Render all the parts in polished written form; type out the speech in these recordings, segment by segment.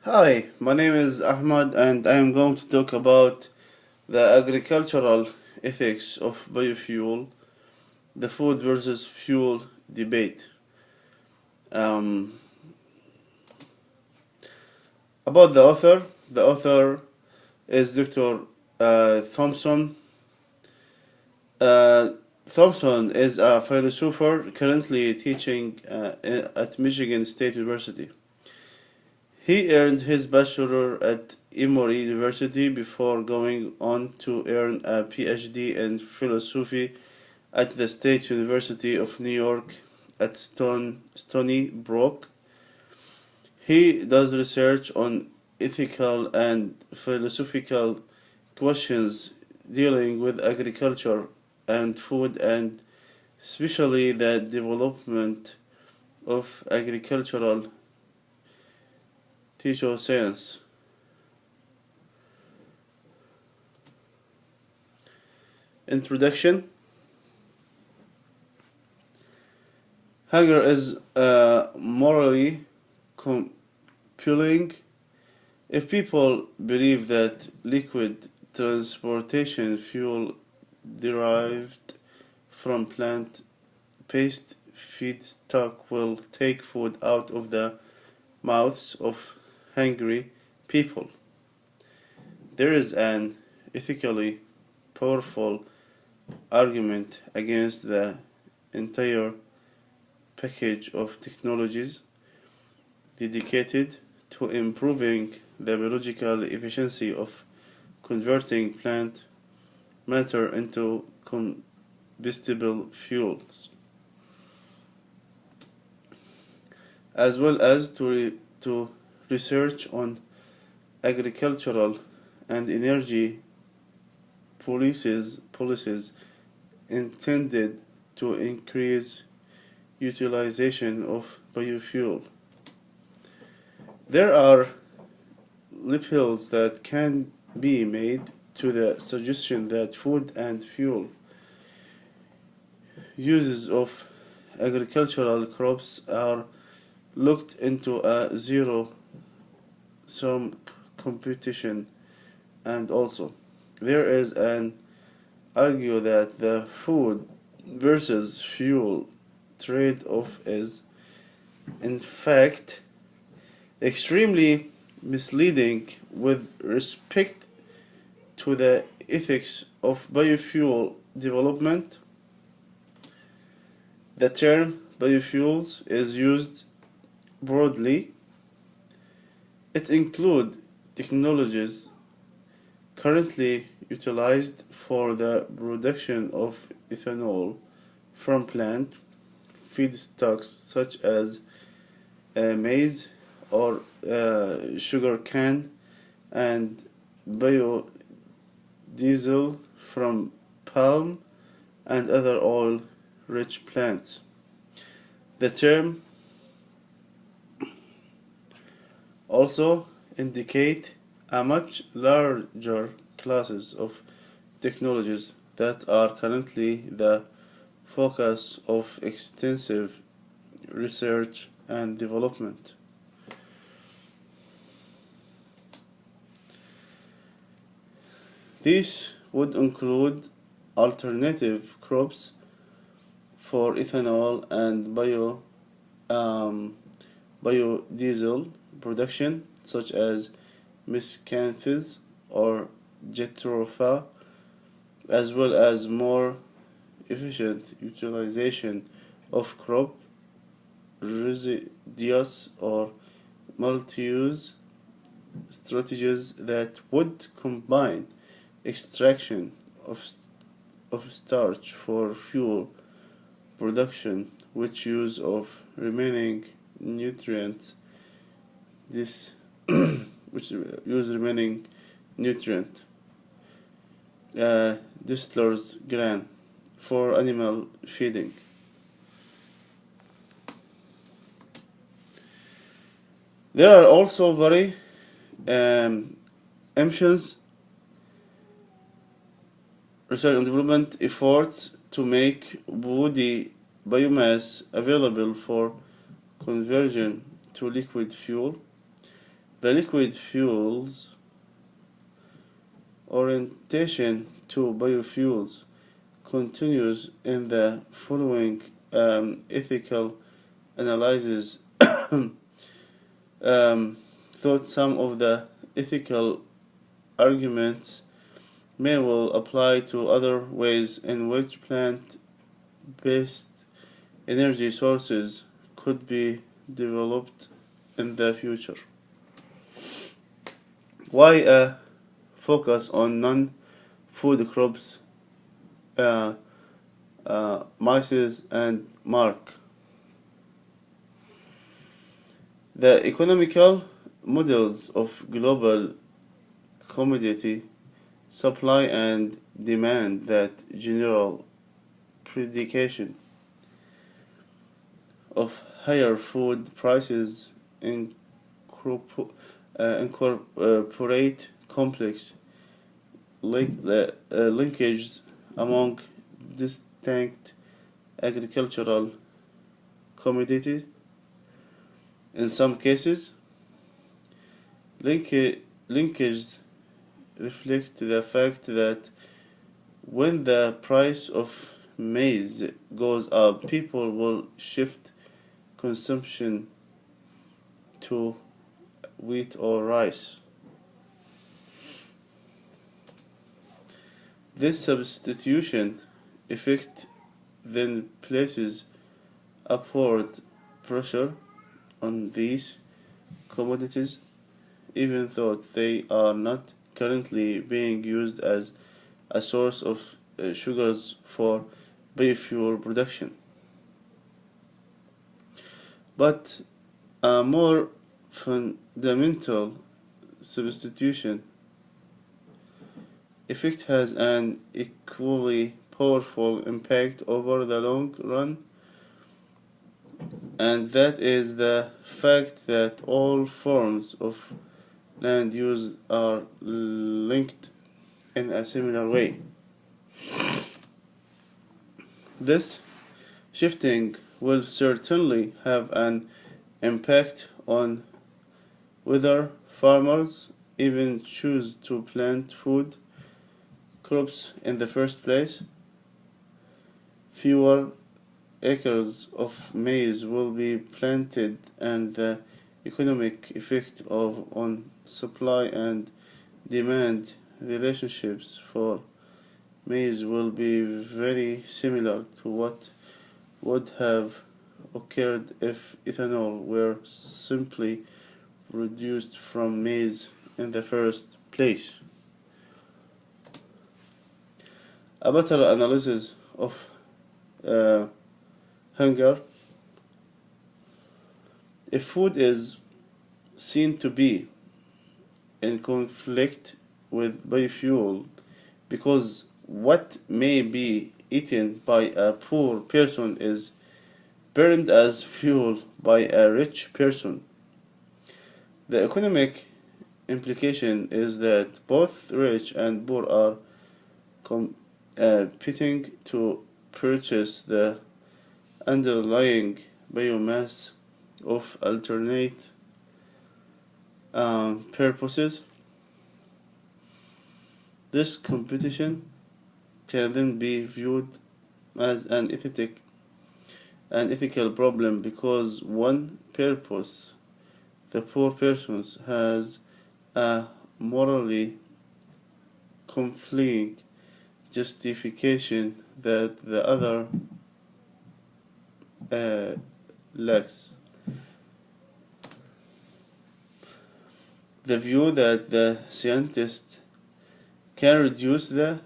Hi, my name is Ahmad and I am going to talk about the agricultural ethics of biofuel, the food versus fuel debate. Um, about the author is Dr. Thompson. Uh, Thompson is a philosopher currently teaching at Michigan State University. He earned his bachelor at Emory University before going on to earn a PhD in philosophy at the State University of New York at Stony Brook. He does research on ethical and philosophical questions dealing with agriculture and food, and especially the development of agricultural teacher science. Introduction. Hunger is morally compelling. If people believe that liquid transportation fuel derived from plant based feedstock will take food out of the mouths of hungry people, there is an ethically powerful argument against the entire package of technologies dedicated to improving the biological efficiency of converting plant matter into combustible fuels, as well as to research on agricultural and energy policies intended to increase utilization of biofuel. There are appeals that can be made to the suggestion that food and fuel uses of agricultural crops are looked into a zero sum competition, and also there is an argue that the food versus fuel trade-off is in fact extremely misleading with respect to the ethics of biofuel development. The term biofuels is used broadly. It includes technologies currently utilized for the production of ethanol from plant feedstocks such as maize or sugar cane, and biodiesel from palm and other oil rich plants. The term also indicate a much larger classes of technologies that are currently the focus of extensive research and development. These would include alternative crops for ethanol and um, biodiesel production, such as miscanthus or jatropha, as well as more efficient utilization of crop residues or multi-use strategies that would combine extraction of starch for fuel production which use of remaining nutrients this which use remaining nutrient distiller's grain for animal feeding. There are also very ambitious research and development efforts to make woody biomass available for conversion to liquid fuel. The liquid fuels orientation to biofuels continues in the following ethical analysis. Thought some of the ethical arguments may well apply to other ways in which plant-based energy sources could be developed in the future. Why a focus on non-food crops, uh, Mises and Mark? The economical models of global commodity supply and demand, that general predication of higher food prices incorporate complex linkages among distinct agricultural commodities. In some cases, linkages reflect the fact that when the price of maize goes up, people will shift consumption to wheat or rice. This substitution effect then places upward pressure on these commodities, even though they are not currently being used as a source of sugars for biofuel production. But a more fundamental substitution effect has an equally powerful impact over the long run, and that is the fact that all forms of land use are linked in a similar way. This shifting will certainly have an impact on whether farmers even choose to plant food crops in the first place. Fewer acres of maize will be planted, and the economic effect on supply and demand relationships for maize will be very similar to what would have occurred if ethanol were simply produced from maize in the first place. A better analysis of uh, hunger: if food is seen to be in conflict with biofuel because what may be eaten by a poor person is burned as fuel by a rich person, the economic implication is that both rich and poor are competing to purchase the underlying biomass of alternate purposes. This competition can then be viewed as an ethical problem because one purpose, the poor persons, has a morally compelling justification that the other lacks. The view that the scientist can reduce the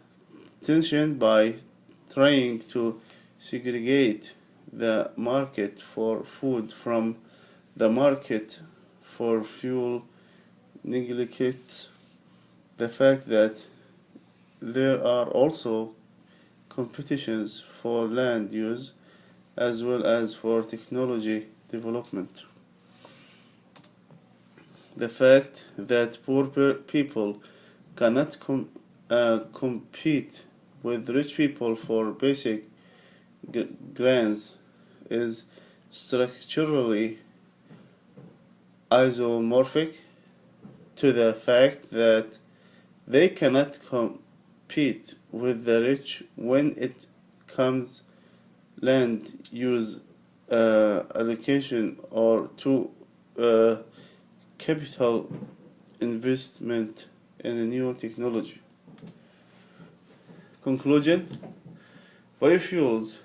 tension by trying to segregate the market for food from the market for fuel neglects the fact that there are also competitions for land use as well as for technology development. The fact that poor people cannot compete with rich people for basic grains is structurally isomorphic, to the fact that they cannot compete with the rich when it comes land use allocation or to capital investment in a new technology. Conclusion: biofuels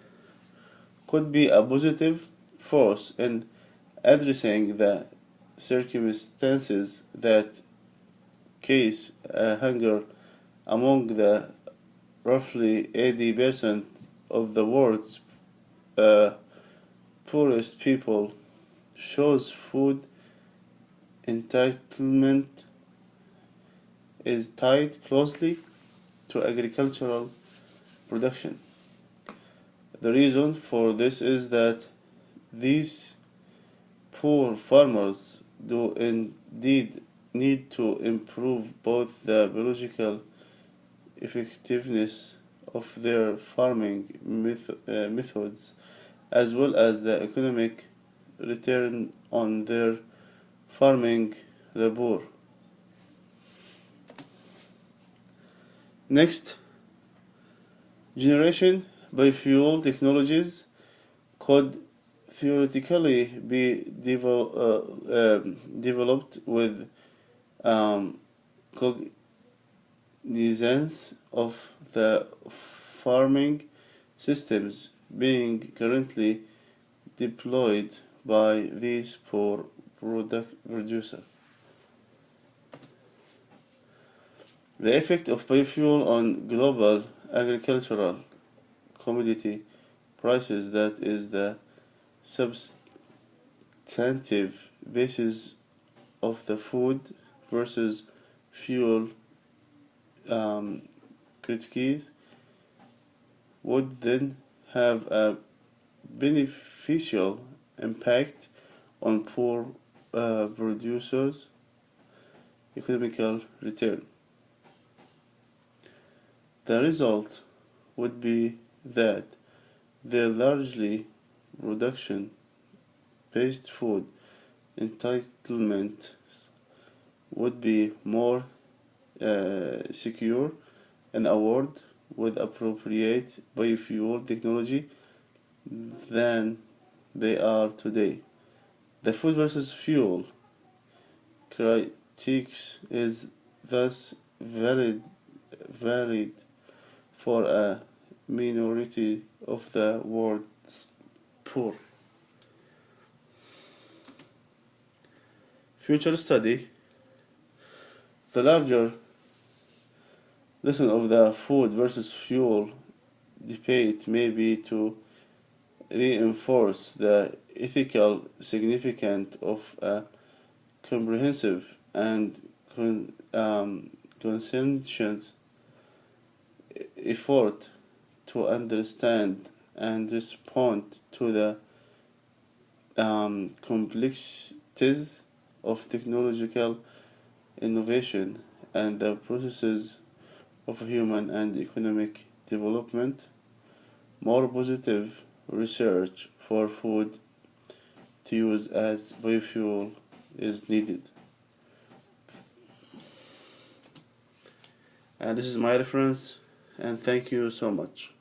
could be a positive force in addressing the circumstances that cause hunger among the roughly 80% of the world's uh, poorest people, shows food entitlement is tied closely to agricultural production. The reason for this is that these poor farmers do indeed need to improve both the biological effectiveness of their farming methods as well as the economic return on their farming labor. Next, generation biofuel technologies could theoretically be developed with cognizance of the farming systems being currently deployed by these poor producers. The effect of biofuel on global agricultural commodity prices, that is the substantive basis of the food versus fuel critiques, would then have a beneficial impact on poor producers' economical return. The result would be that the largely production-based food entitlements would be more secure and award with appropriate biofuel technology than they are today. The food versus fuel critiques is thus valid for a minority of the world's poor. Future study: the larger lesson of the food versus fuel debate may be to reinforce the ethical significance of a comprehensive and conscientious effort to understand and respond to the complexities of technological innovation and the processes of human and economic development. More positive research for food to use as biofuel is needed. And this is my reference, and thank you so much.